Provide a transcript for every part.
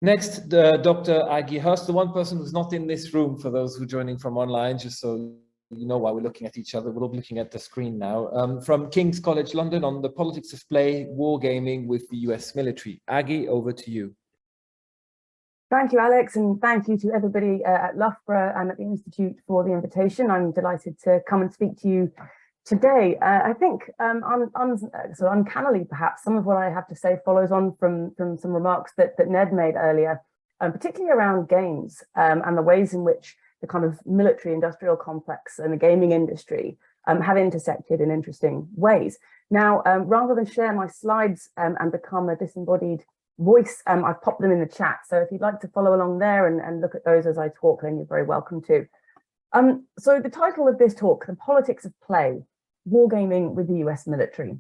Next, Dr. Aggie Hirst, the one person who's not in this room for those who are joining from online, just so you know why we're looking at each other. We're all looking at the screen now. From King's College London on the politics of play, wargaming with the US military. Aggie, over to you. Thank you, Alex, and thank you to everybody at Loughborough and at the Institute for the invitation. I'm delighted to come and speak to you today. I think so uncannily, perhaps, some of what I have to say follows on from some remarks that Ned made earlier, particularly around games and the ways in which the kind of military industrial complex and the gaming industry have intersected in interesting ways. Now, rather than share my slides and become a disembodied voice, I've popped them in the chat. So if you'd like to follow along there and look at those as I talk, then you're very welcome to. So the title of this talk, The Politics of Play, Wargaming with the US Military.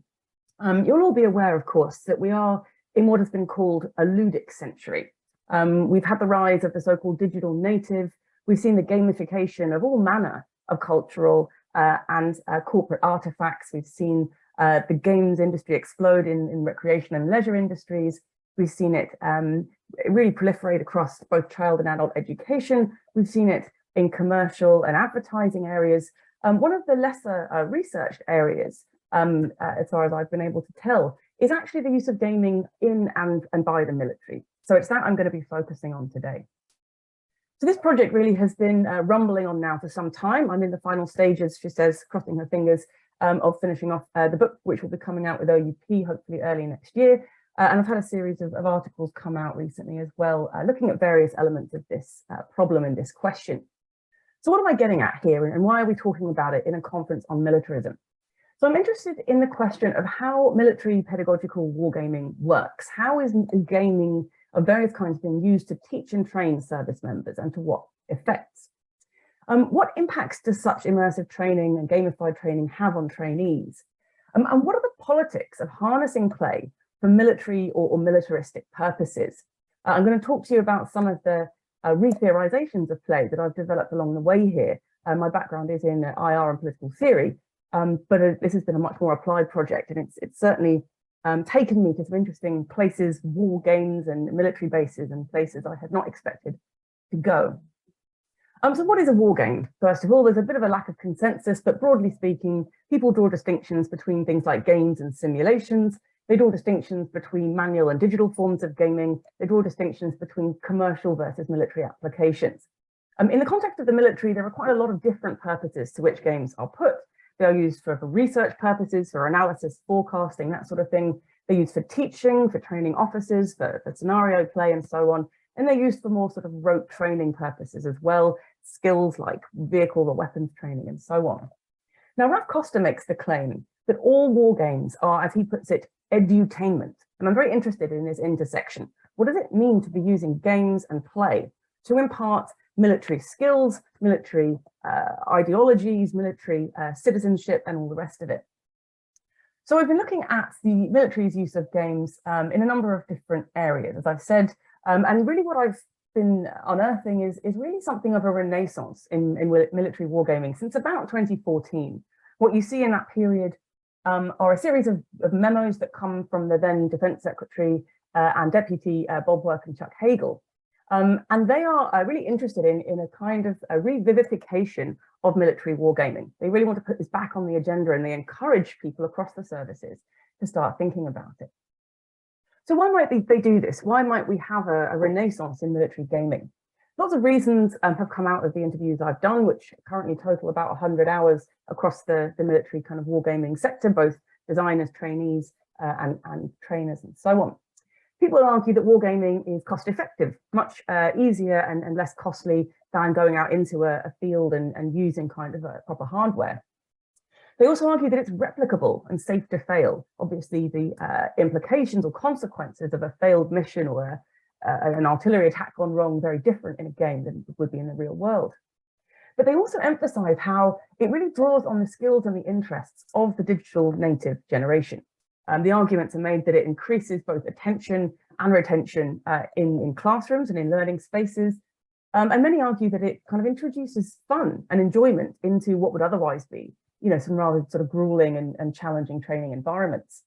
You'll all be aware, of course, that we are in what has been called a ludic century. We've had the rise of the so-called digital native. We've seen the gamification of all manner of cultural and corporate artifacts. We've seen the games industry explode in recreation and leisure industries. We've seen it really proliferate across both child and adult education. We've seen it in commercial and advertising areas. One of the lesser researched areas, as far as I've been able to tell, is actually the use of gaming in and by the military. So it's that I'm going to be focusing on today. So this project really has been rumbling on now for some time. I'm in the final stages, she says, crossing her fingers, of finishing off the book, which will be coming out with OUP hopefully early next year. And I've had a series of articles come out recently as well, looking at various elements of this problem and this question. So what am I getting at here, and why are we talking about it in a conference on militarism? So I'm interested in the question of how military pedagogical wargaming works. How is gaming of various kinds being used to teach and train service members, and to what effects? What impacts does such immersive training and gamified training have on trainees? And what are the politics of harnessing play for military or militaristic purposes? I'm going to talk to you about some of the re-theorizations of play that I've developed along the way here. My background is in IR and political theory, but this has been a much more applied project, and it's certainly taken me to some interesting places, war games and military bases and places I had not expected to go. So what is a war game? First of all, there's a bit of a lack of consensus, but broadly speaking, people draw distinctions between things like games and simulations. They draw distinctions between manual and digital forms of gaming. They draw distinctions between commercial versus military applications. In the context of the military, there are quite a lot of different purposes to which games are put. They are used for research purposes, for analysis, forecasting, that sort of thing. They're used for teaching, for training officers, for scenario play and so on. And they're used for more sort of rote training purposes as well, skills like vehicle or weapons training and so on. Now, Ralph Costa makes the claim that all war games are, as he puts it, edutainment. And I'm very interested in this intersection. What does it mean to be using games and play to impart military skills, military ideologies, military citizenship, and all the rest of it? So we've been looking at the military's use of games in a number of different areas, as I've said, and really what I've been unearthing is really something of a renaissance in military wargaming since about 2014. What you see in that period are a series of memos that come from the then Defense Secretary and Deputy Bob Work and Chuck Hagel. And they are really interested in a kind of a revivification of military wargaming. They really want to put this back on the agenda, and they encourage people across the services to start thinking about it. So why might they do this? Why might we have a renaissance in military gaming? Lots of reasons have come out of the interviews I've done, which currently total about 100 hours across the military kind of wargaming sector, both designers, trainees, and trainers, and so on. People argue that wargaming is cost effective, much easier and less costly than going out into a field and using kind of a proper hardware. They also argue that it's replicable and safe to fail. Obviously, the implications or consequences of a failed mission or an artillery attack gone wrong very different in a game than it would be in the real world. But they also emphasize how it really draws on the skills and the interests of the digital native generation. The arguments are made that it increases both attention and retention in classrooms and in learning spaces. And many argue that it kind of introduces fun and enjoyment into what would otherwise be, you know, some rather sort of grueling and challenging training environments.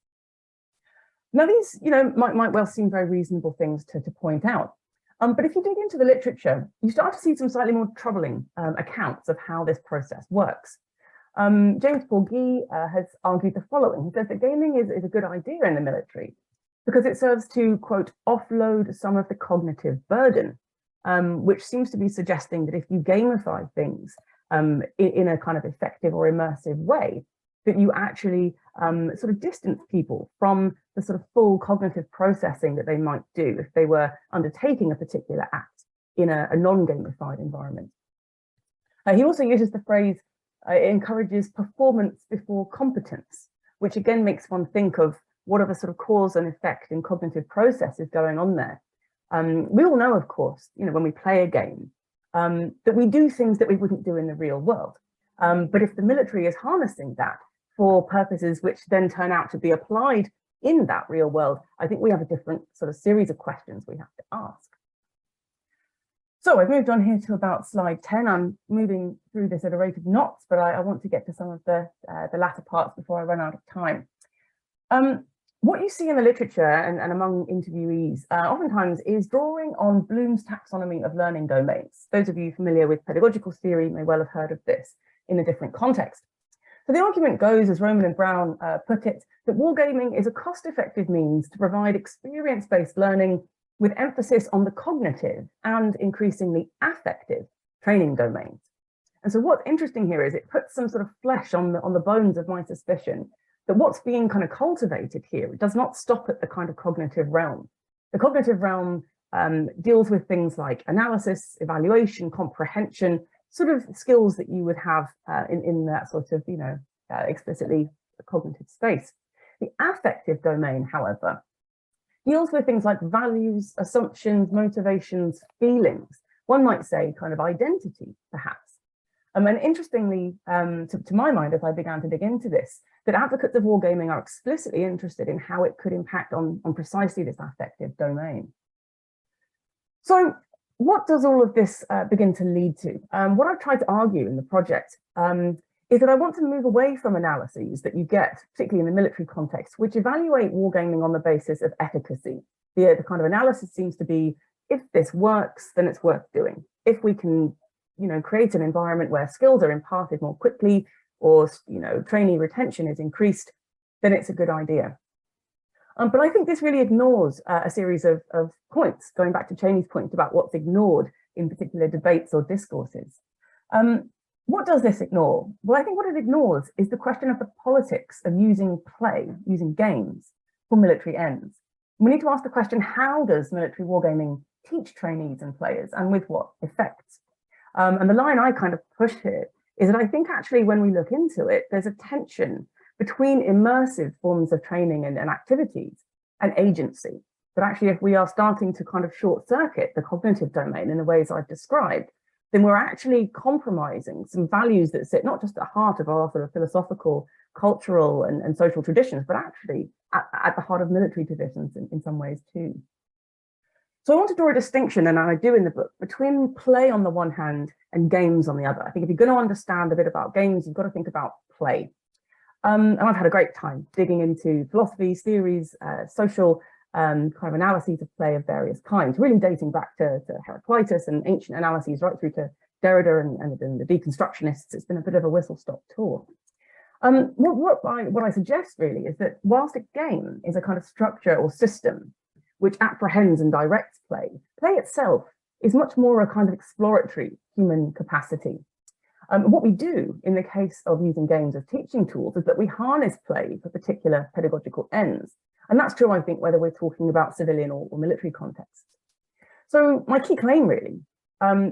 Now, these, you know, might well seem very reasonable things to point out. But if you dig into the literature, you start to see some slightly more troubling accounts of how this process works. James Paul Gee has argued the following. He says that gaming is a good idea in the military because it serves to, quote, offload some of the cognitive burden, which seems to be suggesting that if you gamify things in a kind of effective or immersive way, that you actually sort of distance people from the sort of full cognitive processing that they might do if they were undertaking a particular act in a non-gamified environment. He also uses the phrase, it encourages performance before competence, which again makes one think of what are the sort of cause and effect in cognitive processes going on there. We all know, of course, when we play a game, that we do things that we wouldn't do in the real world. But if the military is harnessing that for purposes which then turn out to be applied in that real world, I think we have a different sort of series of questions we have to ask. So I've moved on here to about slide 10. I'm moving through this at a rate of knots, but I want to get to some of the latter parts before I run out of time. What you see in the literature and among interviewees oftentimes is drawing on Bloom's taxonomy of learning domains. Those of you familiar with pedagogical theory may well have heard of this in a different context. So the argument goes, as Roman and Brown put it, that wargaming is a cost-effective means to provide experience-based learning with emphasis on the cognitive and increasingly affective training domains. And so what's interesting here is it puts some sort of flesh on the bones of my suspicion that what's being kind of cultivated here, it does not stop at the kind of cognitive realm. The cognitive realm deals with things like analysis, evaluation, comprehension, sort of skills that you would have in that sort of, explicitly cognitive space. The affective domain, however, deals with things like values, assumptions, motivations, feelings. One might say kind of identity, perhaps. And interestingly, to my mind, as I began to dig into this, that advocates of wargaming are explicitly interested in how it could impact on precisely this affective domain. So what does all of this begin to lead to? What I've tried to argue in the project is that I want to move away from analyses that you get, particularly in the military context, which evaluate wargaming on the basis of efficacy. The kind of analysis seems to be, if this works, then it's worth doing. If we can, create an environment where skills are imparted more quickly, or, trainee retention is increased, then it's a good idea. But I think this really ignores a series of points, going back to Cheney's point about what's ignored in particular debates or discourses. What does this ignore? Well, I think what it ignores is the question of the politics of using play, using games for military ends. We need to ask the question, how does military wargaming teach trainees and players, and with what effects? And the line I kind of push here is that I think actually when we look into it, there's a tension between immersive forms of training and activities and agency. But actually, if we are starting to kind of short circuit the cognitive domain in the ways I've described, then we're actually compromising some values that sit not just at the heart of our sort of philosophical, cultural and social traditions, but actually at the heart of military traditions in some ways too. So I want to draw a distinction, and I do in the book, between play on the one hand and games on the other. I think if you're going to understand a bit about games, you've got to think about play. And I've had a great time digging into philosophies, theories, social kind of analyses of play of various kinds, really dating back to Heraclitus and ancient analyses right through to Derrida and the deconstructionists. It's been a bit of a whistle-stop tour. What I suggest really is that whilst a game is a kind of structure or system which apprehends and directs play, play itself is much more a kind of exploratory human capacity. What we do in the case of using games as teaching tools is that we harness play for particular pedagogical ends. And that's true, I think, whether we're talking about civilian or military contexts. So my key claim really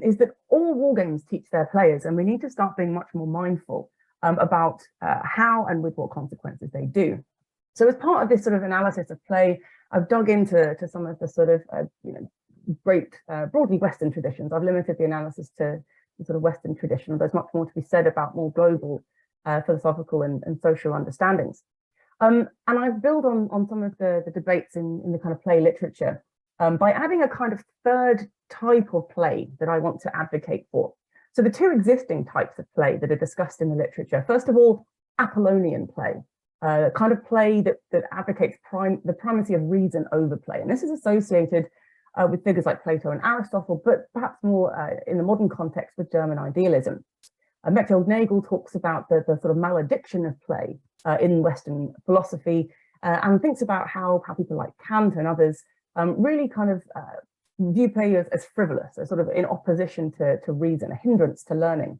is that all war games teach their players, and we need to start being much more mindful about how and with what consequences they do. So as part of this sort of analysis of play, I've dug into some of the sort of, great broadly Western traditions. I've limited the analysis to the sort of Western tradition. There's much more to be said about more global philosophical and social understandings. And I've built on some of the debates in the kind of play literature by adding a kind of third type of play that I want to advocate for. So the two existing types of play that are discussed in the literature, first of all, Apollonian play, kind of play that advocates the primacy of reason over play. And this is associated with figures like Plato and Aristotle, but perhaps more in the modern context with German idealism. Mechthild Nagel talks about the sort of malediction of play in Western philosophy, and thinks about how people like Kant and others really kind of view play as frivolous, as sort of in opposition to reason, a hindrance to learning.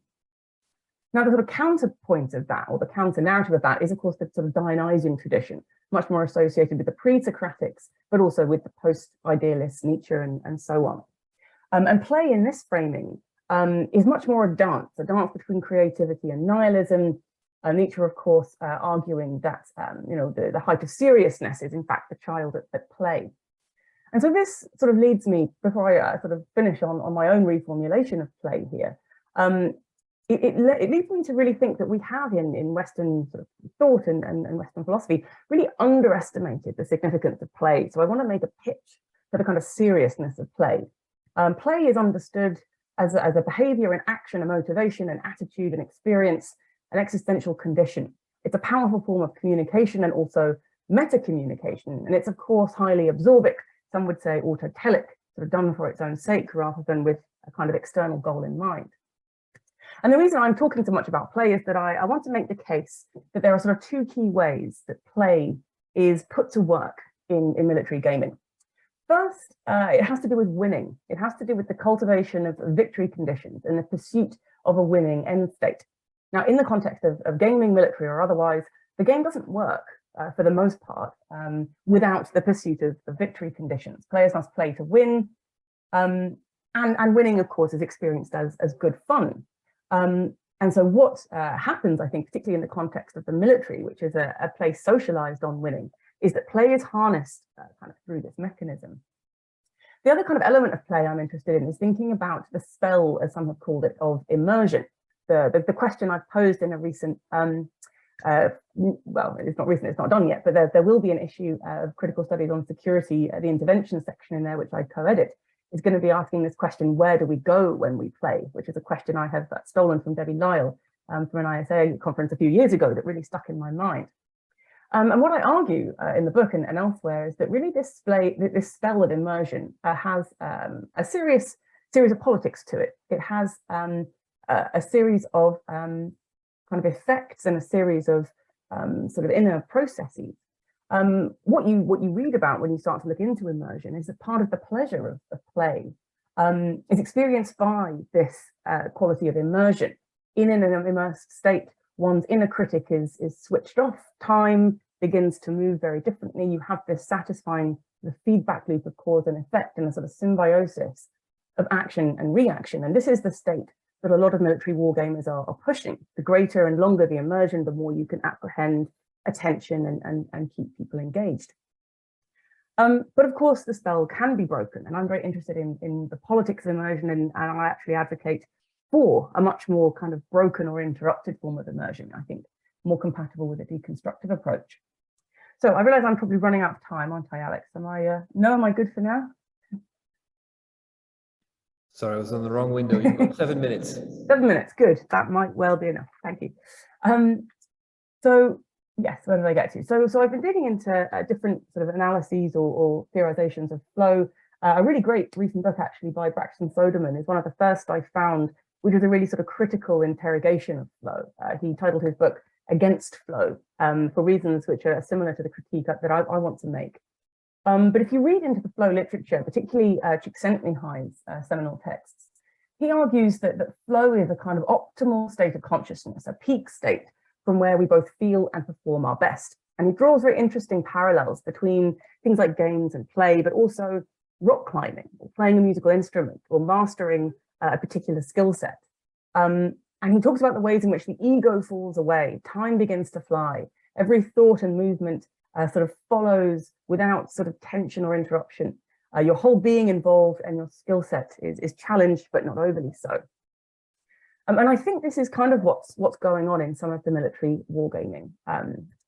Now, the sort of counterpoint of that, or the counter narrative of that, is of course the sort of Dionysian tradition, much more associated with the pre-Socratics, but also with the post-idealists, Nietzsche and so on. And play in this framing is much more a dance between creativity and nihilism. Nietzsche, of course, arguing that the height of seriousness is in fact the child at play. And so this sort of leads me, before I sort of finish on my own reformulation of play here, it leads me to really think that we have in Western sort of thought and Western philosophy really underestimated the significance of play. So I want to make a pitch for the kind of seriousness of play. Play is understood as a behavior, an action, a motivation, an attitude, an experience, an existential condition. It's a powerful form of communication and also meta-communication. And it's, of course, highly absorbic. Some would say autotelic, sort of done for its own sake rather than with a kind of external goal in mind. And the reason I'm talking so much about play is that I want to make the case that there are sort of two key ways that play is put to work in military gaming. First, it has to do with winning. It has to do with the cultivation of victory conditions and the pursuit of a winning end state. Now, in the context of gaming, military or otherwise, the game doesn't work for the most part without the pursuit of victory conditions. Players must play to win, and winning, of course, is experienced as good fun. And so what happens, I think, particularly in the context of the military, which is a place socialized on winning, is that play is harnessed kind of through this mechanism. The other kind of element of play I'm interested in is thinking about the spell, as some have called it, of immersion. The question I've posed in a recent, well, it's not recent, it's not done yet, but there will be an issue of critical studies on security, the intervention section in there, which I co-edit, is going to be asking this question, where do we go when we play? Which is a question I have stolen from Debbie Lyle from an ISA conference a few years ago that really stuck in my mind. And what I argue in the book and elsewhere is that really this spell of immersion has a series of politics to it. It has a series of kind of effects and a series of sort of inner processes. What you read about when you start to look into immersion is that part of the pleasure of play is experienced by this quality of immersion. In an immersed state, one's inner critic is switched off, time begins to move very differently. You have this satisfying the feedback loop of cause and effect and a sort of symbiosis of action and reaction. And this is the state that a lot of military wargamers are pushing. The greater and longer the immersion, the more you can apprehend attention and keep people engaged. But of course, the spell can be broken, and I'm very interested in the politics of immersion, and I actually advocate for a much more kind of broken or interrupted form of immersion, I think, more compatible with a deconstructive approach. So I realize I'm probably running out of time, aren't I, Alex? Am I good for now? Sorry, I was on the wrong window. You've got 7 minutes. 7 minutes, good. That might well be enough. Thank you. So yes, where did I get to? So I've been digging into different sort of analyses or theorizations of flow. A really great recent book, actually, by Braxton Soderman is one of the first I found, which was a really sort of critical interrogation of flow. He titled his book Against Flow, for reasons which are similar to the critique that I want to make. But if you read into the flow literature, particularly Csikszentmihalyi's seminal texts, he argues that flow is a kind of optimal state of consciousness, a peak state from where we both feel and perform our best. And he draws very interesting parallels between things like games and play, but also rock climbing, or playing a musical instrument, or mastering a particular skill set. And he talks about the ways in which the ego falls away, time begins to fly, every thought and movement sort of follows without sort of tension or interruption. Your whole being involved and your skill set is challenged, but not overly so. And I think this is kind of what's going on in some of the military wargaming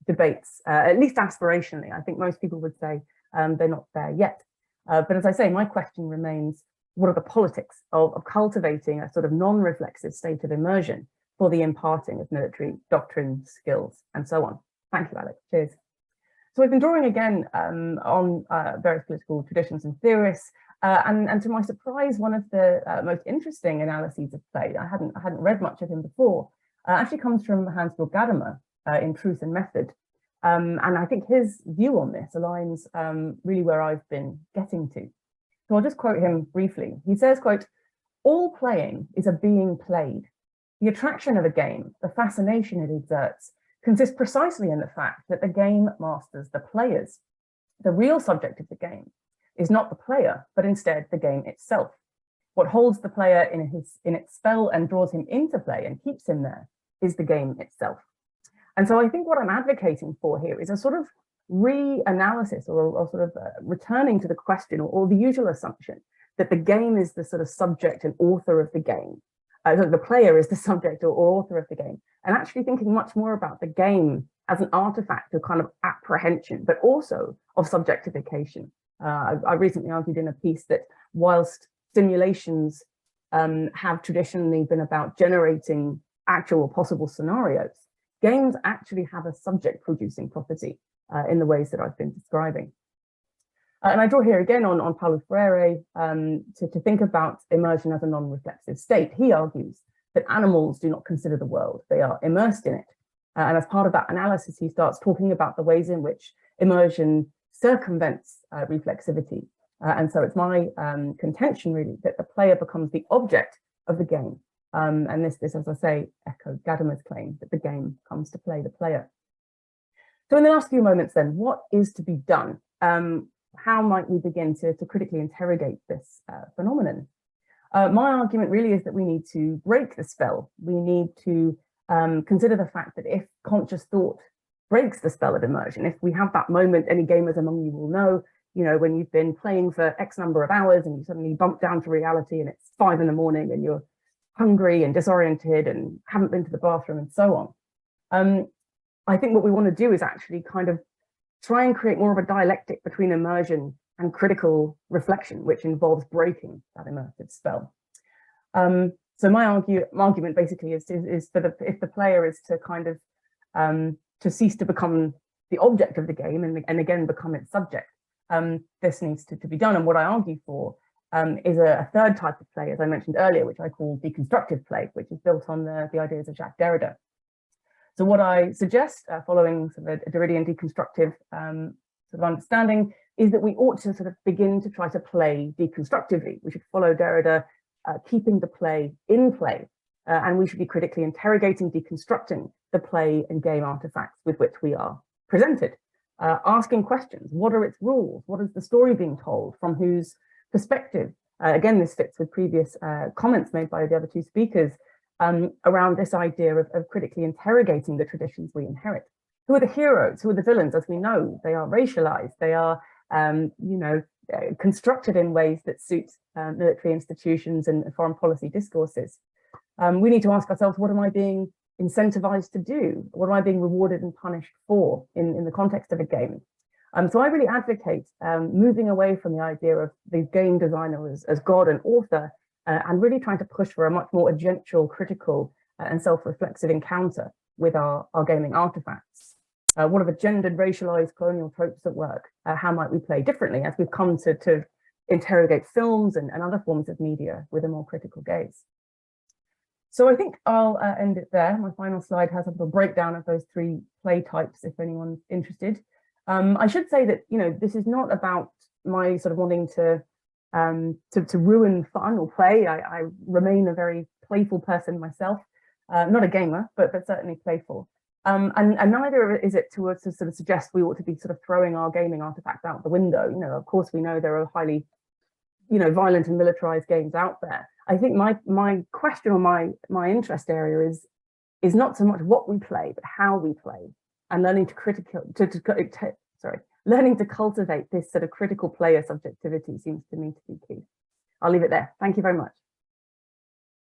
debates, at least aspirationally. I think most people would say they're not there yet. But as I say, my question remains, what are the politics of cultivating a sort of non-reflexive state of immersion for the imparting of military doctrine, skills, and so on? Thank you, Alex. Cheers. So I've been drawing again on various political traditions and theorists, And to my surprise, one of the most interesting analyses of play, I hadn't read much of him before, actually comes from Hans-Georg Gadamer in Truth and Method. And I think his view on this aligns really where I've been getting to. So I'll just quote him briefly. He says, quote, "All playing is a being played. The attraction of a game, the fascination it exerts, consists precisely in the fact that the game masters the players. The real subject of the game is not the player, but instead the game itself. What holds the player in its spell and draws him into play and keeps him there is the game itself." And so I think what I'm advocating for here is a sort of reanalysis or sort of returning to the question or the usual assumption that the game is the sort of subject and author of the game. The player is the subject or author of the game, and actually thinking much more about the game as an artifact of kind of apprehension, but also of subjectification. I recently argued in a piece that whilst simulations have traditionally been about generating actual possible scenarios, games actually have a subject producing property in the ways that I've been describing. And I draw here again on Paulo Freire to think about immersion as a non-reflexive state. He argues that animals do not consider the world, they are immersed in it. And as part of that analysis, he starts talking about the ways in which immersion circumvents reflexivity. And so it's my contention really that the player becomes the object of the game. And this, as I say, echoed Gadamer's claim that the game comes to play the player. So in the last few moments then, what is to be done? How might we begin to critically interrogate this phenomenon? My argument really is that we need to break the spell. We need to consider the fact that if conscious thought breaks the spell of immersion, if we have that moment, any gamers among you will know, when you've been playing for X number of hours and you suddenly bump down to reality and it's 5 in the morning and you're hungry and disoriented and haven't been to the bathroom and so on. I think what we want to do is actually kind of try and create more of a dialectic between immersion and critical reflection, which involves breaking that immersive spell. So my argument basically is for if the player is to kind of to cease to become the object of the game and again become its subject, this needs to be done. And what I argue for is a third type of play, as I mentioned earlier, which I call deconstructive play, which is built on the ideas of Jacques Derrida. So what I suggest, following sort of a Derridian deconstructive sort of understanding, is that we ought to sort of begin to try to play deconstructively. We should follow Derrida, keeping the play in play, and we should be critically interrogating, deconstructing the play and game artifacts with which we are presented, asking questions. What are its rules? What is the story being told? From whose perspective? Again, this fits with previous comments made by the other two speakers around this idea of critically interrogating the traditions we inherit. Who are the heroes? Who are the villains? As we know, they are racialized. They are, constructed in ways that suit military institutions and foreign policy discourses. We need to ask ourselves, what am I being incentivized to do? What am I being rewarded and punished for in the context of a game? So I really advocate moving away from the idea of the game designer as God and author, and really trying to push for a much more agential, critical, and self-reflexive encounter with our gaming artifacts. What are the gendered, racialized, colonial tropes at work? How might we play differently as we've come to interrogate films and other forms of media with a more critical gaze? So I think I'll end it there. My final slide has a little breakdown of those 3 play types, if anyone's interested. I should say that, this is not about my sort of wanting to ruin fun or play. I remain a very playful person myself, not a gamer, but certainly playful. And neither is it to sort of suggest we ought to be sort of throwing our gaming artifacts out the window. Of course, we know there are highly, violent and militarized games out there. I think my question or my interest area is not so much what we play, but how we play, and learning learning to cultivate this sort of critical player subjectivity seems to me to be key. I'll leave it there. Thank you very much.